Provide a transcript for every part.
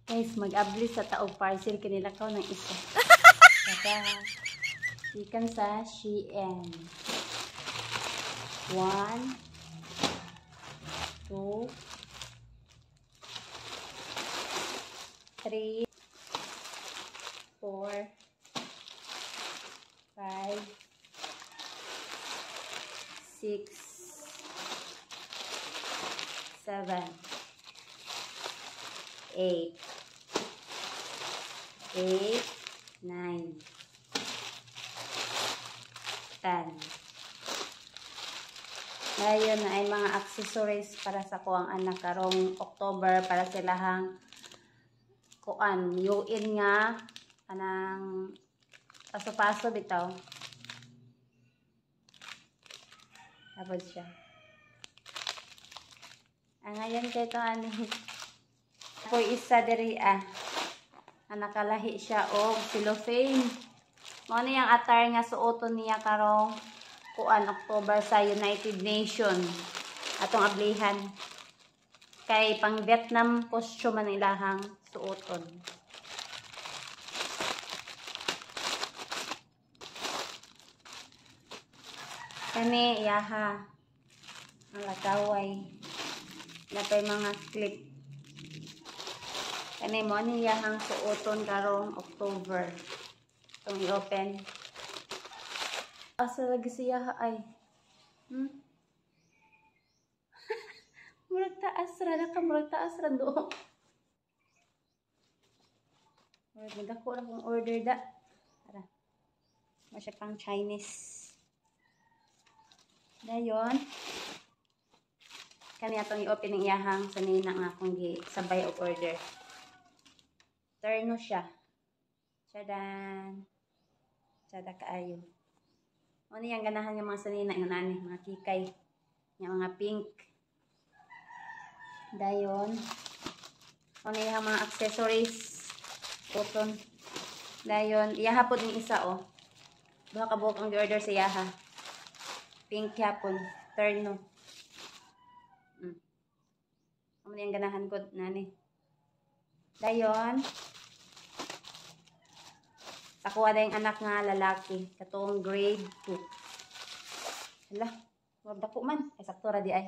Guys, mag-abli sa taog parcel kinilakaw ng isa. Saka, ikan sa Shein. 1, 2, 3, 4, 5, 6, 7, 8, 9, 10. Ngayon na ay mga accessories para sa kuang anak karong October para silahang kuan yuin nga anang paso-paso bitaw. Tapos siya. Ngayon kay ito ani po isa diri nakalahi siya og cellophane. Mao ni ang attire nga suoton niya karong kuan October sa United Nations atong ablihan. Kay pang Vietnam costume man ilahang suoton. Kani yaha ang lakaway napay mga clip. Kani mo ni yahang suoton karong October. Itong i-open. Asa lagi siya ay. Murag taas ra na ka, murag taas ra do. Murag nagdako ra kong order da. Tara. Masya pang Chinese. Dayon. Kani atong i-open ng iyahang sanina nga akong sabay og order. Terno siya. Chadan. Chada kaayo. Ano yung ganahan yung mga sanina yung nani, mga kikay. Yung mga pink. Dayon. Ano yung mga accessories. Cotton. Dayon. Iyahapon yung isa Duha ka buhok ang di-order sa iyaha. Pink yapon. Terno. Ano yung ganahan ko nani. Dayon. Takuha na yung anak nga lalaki. Katong grade 2. Hala. Wag dako man. Ay, sakto ra di ay.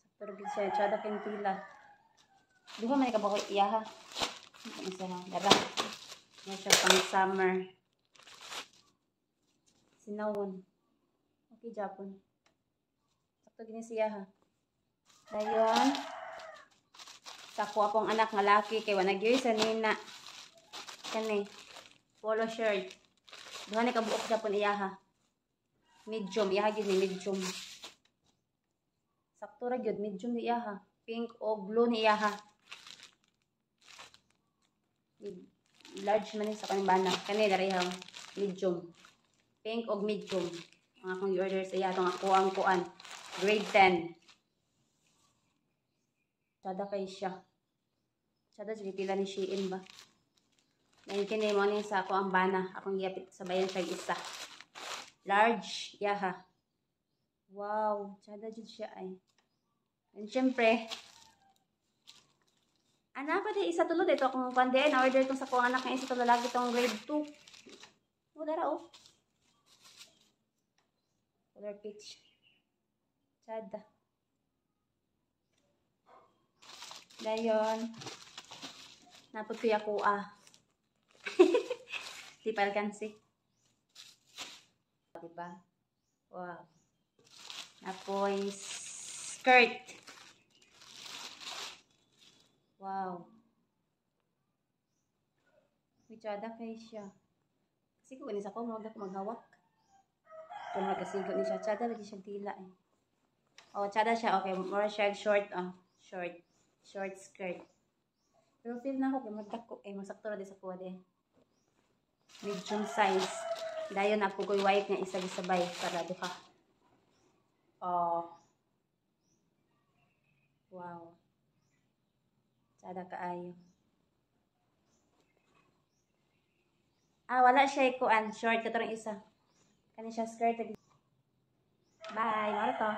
Sakto ra gid siya. Tsada kayong tila. Duha man ka ba ko iyaha. Ano siya ha? Dara. Ano siya pang summer. Sinawon. Okay, Japon. Sakto gini siya ha. Dayon. Sako akong anak nga laki kay wala gyud sa nina. Kani polo shirt. Duha ni kabuok Japon iyaha. Medium iyaha gyud ni medium. Sakto ra gyud medium ni iyaha. Pink o blue ni iyaha. Large man ni sa kanang bana. Kani darihang medium. Pink o medium. Ang akong i-order sa iya tong ako ang kuan. Grade 10. Sada kay siya. Sada sige pila ni Shein ba. Dahil kini mo ni sa ako ang bana. Akong giyapit sa bayan siya isa. Large. Yaha. Wow. Sada jud siya ay. And syempre. Ana pa di isa tulod. Ito akong pande. Na-order itong sa kong anak na isa tulod. Lagi itong grade 2. O dara Color peach. Sada. Dayon. Napod ko ako Di palkansi. Diba? Wow. Napoy skirt. Wow. Michada kay siya. Kasi kung inis ako, huwag ako maghawak. Kung magkasigo ni siya, tsada lagi siyang tila eh. Tsada siya. Okay, more siya short short skirt. Pero feel na ako kung magdako masakto ra di sa kuha di. Medium size. Dayon na pugoy white nga isa gisabay para duha. Wow. Tsada kaayo. Wala siya kuan short katong isa. Kani siya skirt. Bye, maro to.